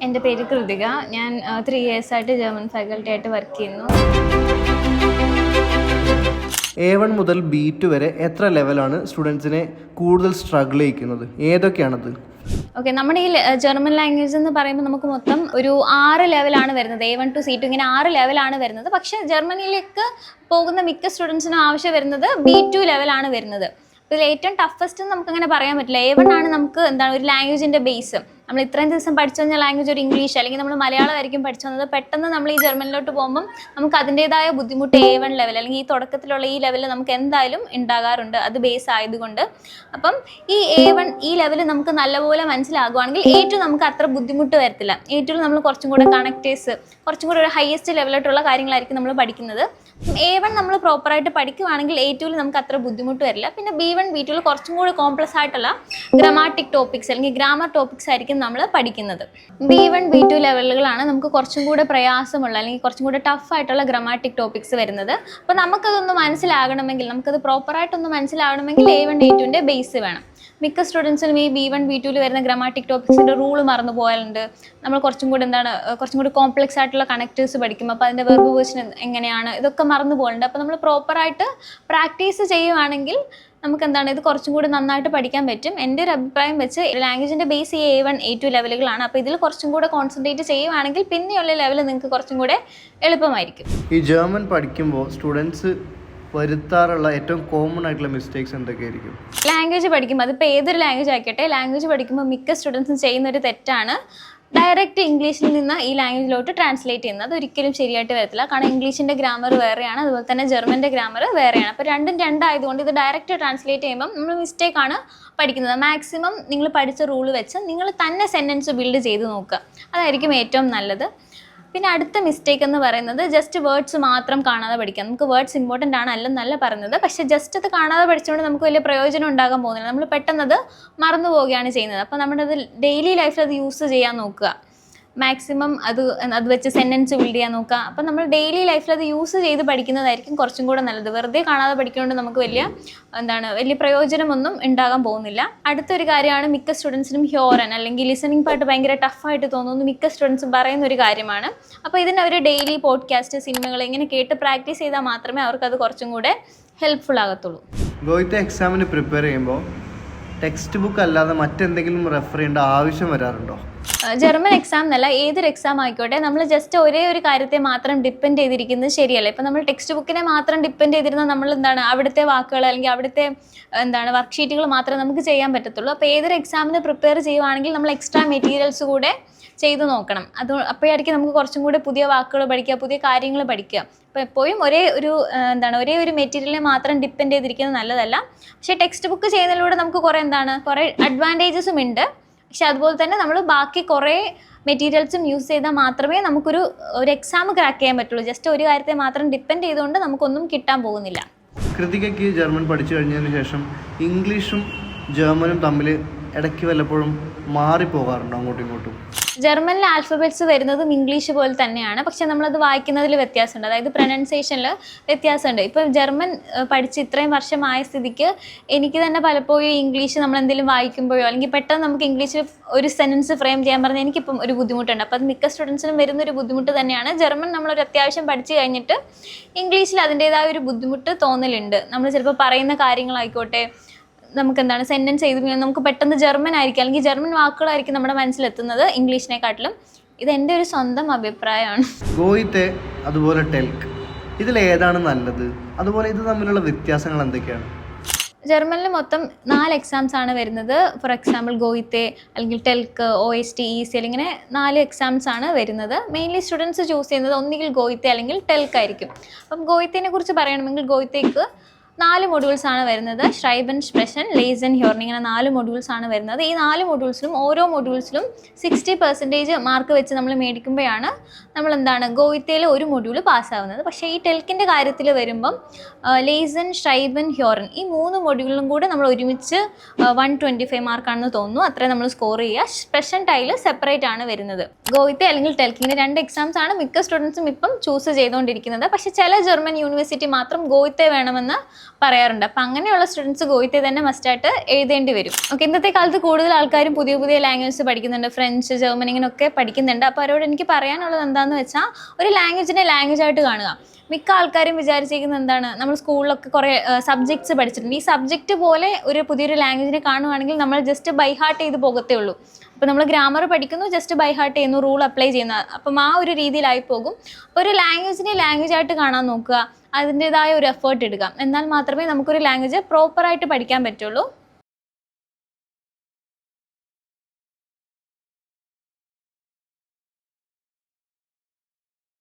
എൻ്റെ പേര് കൃതിക. ഞാൻ 3 ഇയേഴ്സായിട്ട് ജർമ്മൻ ഫാക്കൽറ്റി ആയിട്ട് വർക്ക് ചെയ്യുന്നു. A1 മുതൽ B2 വരെ എത്ര ലെവലാണ് സ്റ്റുഡൻസിനെ കൂടുതൽ സ്ട്രഗിൾ ചെയ്യിക്കുന്നത്? ഏതൊക്കെയാണത്? ഓക്കെ, നമ്മുടെ ഈ ജർമ്മൻ ലാംഗ്വേജ് എന്ന് പറയുമ്പോൾ നമുക്ക് മൊത്തം ഒരു 6 ലെവലാണ് വരുന്നത്. A1 to C2 ഇങ്ങനെ 6 ലെവലാണ് വരുന്നത്. പക്ഷേ ജർമ്മനിയിലേക്ക് പോകുന്ന മിക്ക സ്റ്റുഡൻസിനും ആവശ്യം വരുന്നത് B2 ലെവലാണ് വരുന്നത്. ഇതിൽ ഏറ്റവും ടഫസ്റ്റ് നമുക്കങ്ങനെ പറയാൻ പറ്റില്ല. A1 ആണ് നമുക്ക് എന്താണ് ഒരു ലാംഗ്വേജിൻ്റെ ബേസ്. നമ്മൾ ഇത്രയും ദിവസം പഠിച്ചു വന്ന ലാംഗ്വേജ് ഒരു ഇംഗ്ലീഷ് അല്ലെങ്കിൽ നമ്മൾ മലയാളമായിരിക്കും പഠിച്ചു വന്നത്. പെട്ടെന്ന് നമ്മൾ ഈ ജർമ്മനിലോട്ട് പോകുമ്പം നമുക്ക് അതിൻ്റേതായ ബുദ്ധിമുട്ട് A1 ലെവൽ അല്ലെങ്കിൽ ഈ തുടക്കത്തിലുള്ള ഈ ലെവലിൽ നമുക്ക് എന്തായാലും ഉണ്ടാകാറുണ്ട്, അത് ബേസ് ആയതുകൊണ്ട്. അപ്പം ഈ A1 ഈ ലെവൽ നമുക്ക് നല്ലപോലെ മനസ്സിലാകുവാണെങ്കിൽ A2 നമുക്ക് അത്ര ബുദ്ധിമുട്ട് വരത്തില്ല. A2 നമ്മൾ കുറച്ചും കൂടെ കണക്റ്റേഴ്സ്, കുറച്ചും കൂടെ ഒരു ഹയസ്റ്റ് ലെവലായിട്ടുള്ള കാര്യങ്ങളായിരിക്കും നമ്മൾ പഠിക്കുന്നത്. A1 നമ്മൾ പ്രോപ്പറായിട്ട് പഠിക്കുവാണെങ്കിൽ A2 നമുക്ക് അത്ര ബുദ്ധിമുട്ട് വരില്ല. പിന്നെ B1 B2 കുറച്ചും കൂടി കോംപ്ലക്സ് ആയിട്ടുള്ള ഗ്രാമാറ്റിക് ടോപ്പിക്സ് അല്ലെങ്കിൽ ഗ്രാമർ ടോപ്പിക്സ് ആയിരിക്കും നമ്മൾ പഠിക്കുന്നത്. B1 B2 ലെവലുകളാണ് നമുക്ക് കുറച്ചും കൂടെ പ്രയാസമുള്ള അല്ലെങ്കിൽ കുറച്ചും കൂടെ ടഫ് ആയിട്ടുള്ള ഗ്രാമാറ്റിക് ടോപ്പിക്സ് വരുന്നത്. അപ്പോൾ നമുക്കതൊന്ന് മനസ്സിലാകണമെങ്കിൽ, നമുക്കത് പ്രോപ്പറായിട്ടൊന്ന് മനസ്സിലാകണമെങ്കിൽ A1 A2ൻ്റെ ബേസ് വേണം. മിക്ക സ്റ്റുഡൻസിനും ഈ B1 B2 വരുന്ന ഗ്രാമാറ്റിക് ടോപ്പിക്സിൻ്റെ റൂള് മറന്നു പോയാലുണ്ട്. നമ്മൾ കുറച്ചും കൂടി കോംപ്ലക്സ് ആയിട്ടുള്ള കണക്റ്റേഴ്സ് പഠിക്കും. അപ്പോൾ അതിൻ്റെ വെർബ് പൊസിഷൻ എങ്ങനെയാണ്, ഇതൊക്കെ മറന്നു പോകലുണ്ട്. അപ്പോൾ നമ്മൾ പ്രോപ്പറായിട്ട് പ്രാക്ടീസ് ചെയ്യുവാണെങ്കിൽ നമുക്ക് ഇത് കുറച്ചും കൂടി നന്നായിട്ട് പഠിക്കാൻ പറ്റും. എൻ്റെ ഒരു അഭിപ്രായം വെച്ച് ലാംഗ്വേജിൻ്റെ ബേസ് ഈ A1 A2 ലെവലുകളാണ്. അപ്പോൾ ഇതിൽ കുറച്ചും കൂടെ കോൺസെൻട്രേറ്റ് ചെയ്യുവാണെങ്കിൽ പിന്നെയുള്ള ലെവൽ നിങ്ങൾക്ക് കുറച്ചും കൂടെ എളുപ്പമായിരിക്കും. ഈ ജർമ്മൻ പഠിക്കുമ്പോൾ സ്റ്റുഡൻസ് വരുത്താറുള്ള ഏറ്റവും കോമൺ ആയിട്ടുള്ള മിസ്റ്റേക്സ് എന്തൊക്കെയായിരിക്കും? ലാംഗ്വേജ് പഠിക്കുമ്പോൾ, അതിപ്പോൾ ഏതൊരു ലാംഗ്വേജ് ആയിക്കോട്ടെ, ലാംഗ്വേജ് പഠിക്കുമ്പോൾ മിക്ക സ്റ്റുഡൻസും ചെയ്യുന്നൊരു തെറ്റാണ് ഡയറക്റ്റ് ഇംഗ്ലീഷിൽ നിന്ന് ഈ ലാംഗ്വേജിലോട്ട് ട്രാൻസ്ലേറ്റ് ചെയ്യുന്നത്. അതൊരിക്കലും ശരിയായിട്ട് വരത്തില്ല. കാരണം ഇംഗ്ലീഷിൻ്റെ ഗ്രാമർ വേറെയാണ്, അതുപോലെ തന്നെ ജർമ്മൻ്റെ ഗ്രാമർ വേറെയാണ്. അപ്പോൾ രണ്ടും രണ്ടായതുകൊണ്ട് ഇത് ഡയറക്റ്റ് ട്രാൻസ്ലേറ്റ് ചെയ്യുമ്പം നമ്മൾ മിസ്റ്റേക്കാണ് പഠിക്കുന്നത്. മാക്സിമം നിങ്ങൾ പഠിച്ച റൂള് വെച്ച് നിങ്ങൾ തന്നെ സെൻറ്റൻസ് ബിൽഡ് ചെയ്ത് നോക്കുക. അതായിരിക്കും ഏറ്റവും നല്ലത്. പിന്നെ അടുത്ത മിസ്റ്റേക്ക് എന്ന് പറയുന്നത് ജസ്റ്റ് വേർഡ്സ് മാത്രം കാണാതെ പഠിക്കുക. നമുക്ക് വേർഡ്സ് ഇമ്പോർട്ടൻ്റ് ആണ് അല്ലെന്നല്ല പറയുന്നത്, പക്ഷേ ജസ്റ്റ് അത് കാണാതെ പഠിച്ചുകൊണ്ട് നമുക്ക് വലിയ പ്രയോജനം ഉണ്ടാകാൻ പോകുന്നില്ല. നമ്മൾ പെട്ടെന്നത് മറന്നു പോവുകയാണ് ചെയ്യുന്നത്. അപ്പോൾ നമ്മുടെ അത് ഡെയിലി ലൈഫിൽ അത് യൂസ് ചെയ്യാൻ നോക്കുക. മാക്സിമം അത് വെച്ച് സെൻറ്റൻസ് ബിൽഡ് ചെയ്യാൻ നോക്കുക. അപ്പോൾ നമ്മൾ ഡെയിലി ലൈഫിൽ അത് യൂസ് ചെയ്ത് പഠിക്കുന്നതായിരിക്കും കുറച്ചും കൂടെ നല്ലത്. വെറുതെ കാണാതെ പഠിക്കുന്നതുകൊണ്ട് നമുക്ക് വലിയ പ്രയോജനമൊന്നും ഉണ്ടാകാൻ പോകുന്നില്ല. അടുത്തൊരു കാര്യമാണ്, മിക്ക സ്റ്റുഡൻസിനും ഹ്യോറൻ അല്ലെങ്കിൽ ലിസണിങ് പാർട്ട് ഭയങ്കര ടഫായിട്ട് തോന്നുന്നു മിക്ക സ്റ്റുഡൻസും പറയുന്ന ഒരു കാര്യമാണ്. അപ്പോൾ ഇതിന് അവർ ഡെയിലി പോഡ്കാസ്റ്റ്, സിനിമകൾ ഇങ്ങനെ കേട്ട് പ്രാക്ടീസ് ചെയ്താൽ മാത്രമേ അവർക്കത് കുറച്ചും കൂടെ ഹെൽപ്ഫുൾ ആകത്തുള്ളൂ. ഗോയിത്തെ എക്സാമിന് പ്രിപ്പയർ ചെയ്യുമ്പോൾ ടെക്സ്റ്റ് ബുക്ക് അല്ലാതെ മറ്റെന്തെങ്കിലും റെഫർ ചെയ്യേണ്ട ആവശ്യം വരാറുണ്ടോ? ജർമ്മൻ എക്സാം എന്നല്ല, ഏതൊരു എക്സാം ആയിക്കോട്ടെ, നമ്മൾ ജസ്റ്റ് ഒരേ ഒരു കാര്യത്തെ മാത്രം ഡിപ്പെൻഡ് ചെയ്തിരിക്കുന്നത് ശരിയല്ല. ഇപ്പം നമ്മൾ ടെക്സ്റ്റ് ബുക്കിനെ മാത്രം ഡിപ്പെൻഡ് ചെയ്തിരുന്നാൽ നമ്മൾ അവിടുത്തെ വാക്കുകൾ അല്ലെങ്കിൽ അവിടുത്തെ വർക്ക്ഷീറ്റുകൾ മാത്രമേ നമുക്ക് ചെയ്യാൻ പറ്റത്തുള്ളൂ. അപ്പോൾ ഏതൊരു എക്സാമിന് പ്രിപ്പയർ ചെയ്യുവാണെങ്കിൽ നമ്മൾ എക്സ്ട്രാ മെറ്റീരിയൽസ് കൂടെ ചെയ്ത് നോക്കണം. അപ്പോഴായിരിക്കും നമുക്ക് കുറച്ചും കൂടെ പുതിയ വാക്കുകൾ പഠിക്കുക, പുതിയ കാര്യങ്ങൾ പഠിക്കുക. അപ്പോൾ എപ്പോഴും ഒരേ ഒരു മെറ്റീരിയലിനെ മാത്രം ഡിപ്പെൻഡ് ചെയ്തിരിക്കുന്നത് നല്ലതല്ല. പക്ഷേ ടെക്സ്റ്റ് ബുക്ക് ചെയ്യുന്നതിലൂടെ നമുക്ക് കുറേ അഡ്വാൻറ്റേജസും ഉണ്ട്. പക്ഷെ അതുപോലെ തന്നെ നമ്മൾ ബാക്കി കുറേ മെറ്റീരിയൽസും യൂസ് ചെയ്താൽ മാത്രമേ നമുക്കൊരു എക്സാം ക്രാക്ക് ചെയ്യാൻ പറ്റുള്ളൂ. ജസ്റ്റ് ഒരു കാര്യത്തെ മാത്രം ഡിപ്പെൻഡ് ചെയ്തുകൊണ്ട് നമുക്കൊന്നും കിട്ടാൻ പോകുന്നില്ല. കൃതികയ്ക്ക് ജർമ്മൻ പഠിച്ചു കഴിഞ്ഞതിന് ശേഷം ഇംഗ്ലീഷും ജർമ്മനും തമ്മിൽ ഇടയ്ക്ക് വല്ലപ്പോഴും മാറിപ്പോകാറുണ്ടോ അങ്ങോട്ടും ഇങ്ങോട്ടും? ജർമ്മനിലെ ആൽഫബറ്റ്സ് വരുന്നതും ഇംഗ്ലീഷ് പോലെ തന്നെയാണ്, പക്ഷെ നമ്മളത് വായിക്കുന്നതിൽ വ്യത്യാസമുണ്ട്. അതായത് പ്രൊനൗൺസിയേഷനിൽ വ്യത്യാസമുണ്ട്. ഇപ്പോൾ ജർമ്മൻ പഠിച്ച് ഇത്രയും വർഷമായ സ്ഥിതിക്ക് എനിക്ക് തന്നെ പലപ്പോഴും ഇംഗ്ലീഷ് നമ്മൾ എന്തെങ്കിലും വായിക്കുമ്പോഴോ അല്ലെങ്കിൽ പെട്ടെന്ന് നമുക്ക് ഇംഗ്ലീഷിൽ ഒരു സെൻറ്റൻസ് ഫ്രെയിം ചെയ്യാൻ പറഞ്ഞാൽ എനിക്കിപ്പം ഒരു ബുദ്ധിമുട്ടുണ്ട്. അപ്പോൾ അത് മിക്ക സ്റ്റുഡൻസിനും വരുന്നൊരു ബുദ്ധിമുട്ട് തന്നെയാണ്. ജർമ്മൻ നമ്മളൊരു അത്യാവശ്യം പഠിച്ചു കഴിഞ്ഞിട്ട് ഇംഗ്ലീഷിൽ അതിൻ്റേതായ ഒരു ബുദ്ധിമുട്ട് തോന്നലുണ്ട്. നമ്മൾ ചിലപ്പോൾ പറയുന്ന കാര്യങ്ങളായിക്കോട്ടെ, നമുക്ക് സെൻറ്റൻസ് ചെയ്ത് നമുക്ക് പെട്ടെന്ന് ജർമ്മൻ ആയിരിക്കും അല്ലെങ്കിൽ ജർമ്മൻ വാക്കുകളായിരിക്കും നമ്മുടെ മനസ്സിലെത്തുന്നത് ഇംഗ്ലീഷിനെക്കാട്ടിലും. ഇത് എൻ്റെ ഒരു സ്വന്തം അഭിപ്രായമാണ്. ഗോയിത്തെ അതുപോലെ ടെൽക്ക്, ഇതിലേതാണ് നല്ലത്? അതുപോലെ ഇത് തമ്മിലുള്ള വ്യത്യാസങ്ങൾ എന്തൊക്കെയാണ്? ജർമ്മനിൽ മൊത്തം 4 എക്സാംസ് ആണ് വരുന്നത്. ഫോർ എക്സാമ്പിൾ ഗോയിത്തെ അല്ലെങ്കിൽ ടെൽക്ക്, OST, ECL ഇങ്ങനെ 4 എക്സാംസ് ആണ് വരുന്നത്. മെയിൻലി സ്റ്റുഡൻസ് ചൂസ് ചെയ്യുന്നത് ഒന്നുകിൽ ഗോയിത്തെ അല്ലെങ്കിൽ ടെൽക്ക് ആയിരിക്കും. അപ്പം ഗോയിത്തേനെ കുറിച്ച് പറയണമെങ്കിൽ ഗോയിത്തേക്ക് 4 മൊഡ്യൂൾസ് ആണ് വരുന്നത്. ഷ്രൈബൻ, സ്പ്രെഷൻ, ലേസൻ, ഹ്യോർൺ ഇങ്ങനെ 4 മൊഡ്യൂൾസ് ആണ് വരുന്നത്. ഈ 4 മൊഡ്യൂൾസിലും ഓരോ മൊഡ്യൂൾസിലും 60% മാർക്ക് വെച്ച് നമ്മൾ മേടിക്കുമ്പോഴാണ് നമ്മൾ ഗോയിത്തയിൽ ഒരു മൊഡ്യൂൾ പാസ്സാവുന്നത്. പക്ഷേ ഈ ടെൽക്കിൻ്റെ കാര്യത്തിൽ വരുമ്പം ലേസൻ, ഷ്രൈബൻ, ഹ്യോർൺ ഈ 3 മൊഡ്യൂളിലും കൂടെ നമ്മൾ ഒരുമിച്ച് 125 മാർക്കാണെന്ന് തോന്നുന്നു, അത്രയും നമ്മൾ സ്കോർ ചെയ്യുക. സ്പ്രെഷൻ ടൈൽ സെപ്പറേറ്റ് ആണ് വരുന്നത്. ഗോയിത്തെ അല്ലെങ്കിൽ ടെൽക്ക് ഇങ്ങനെ 2 എക്സാംസ് ആണ് മിക്ക സ്റ്റുഡൻസും ഇപ്പം ചൂസ് ചെയ്തുകൊണ്ടിരിക്കുന്നത്. പക്ഷേ ചില ജർമ്മൻ യൂണിവേഴ്സിറ്റി മാത്രം ഗോയിത്തെ വേണമെന്ന് പറയാറുണ്ട്. അപ്പം അങ്ങനെയുള്ള സ്റ്റുഡൻസ് ഗോയിത്തെ തന്നെ മസ്റ്റായിട്ട് എഴുതേണ്ടി വരും. ഓക്കെ, ഇന്നത്തെ കാലത്ത് കൂടുതൽ ആൾക്കാരും പുതിയ പുതിയ ലാംഗ്വേജസ് പഠിക്കുന്നുണ്ട്. ഫ്രഞ്ച്, ജർമ്മൻ ഇങ്ങനെയൊക്കെ പഠിക്കുന്നുണ്ട്. അപ്പോൾ അവരോട് എനിക്ക് പറയാനുള്ളത് എന്താണെന്ന് വെച്ചാൽ, ഒരു ലാംഗ്വേജിനെ ലാംഗ്വേജായിട്ട് കാണുക. മിക്ക ആൾക്കാരും വിചാരിച്ചിരിക്കുന്നത് എന്താണ്, നമ്മൾ സ്കൂളിലൊക്കെ കുറേ സബ്ജക്ട്സ് പഠിച്ചിട്ടുണ്ട്. ഈ സബ്ജക്റ്റ് പോലെ ഒരു പുതിയൊരു ലാംഗ്വേജിനെ കാണുവാണെങ്കിൽ നമ്മൾ ജസ്റ്റ് ബൈ ഹാർട്ട് ചെയ്ത് പോകത്തേ ഉള്ളൂ. അപ്പോൾ നമ്മൾ ഗ്രാമർ പഠിക്കുന്നു, ജസ്റ്റ് ബൈ ഹാർട്ട് ചെയ്യുന്നു, റൂൾ അപ്ലൈ ചെയ്യുന്നു. അപ്പം ആ ഒരു രീതിയിലായി പോകും. അപ്പോൾ ഒരു ലാംഗ്വേജിനെ ലാംഗ്വേജായിട്ട് കാണാൻ നോക്കുക, അതിൻ്റെതായ ഒരു എഫേർട്ട് എടുക്കുക. എന്നാൽ മാത്രമേ നമുക്കൊരു ലാംഗ്വേജ് പ്രോപ്പറായിട്ട് പഠിക്കാൻ പറ്റുള്ളൂ.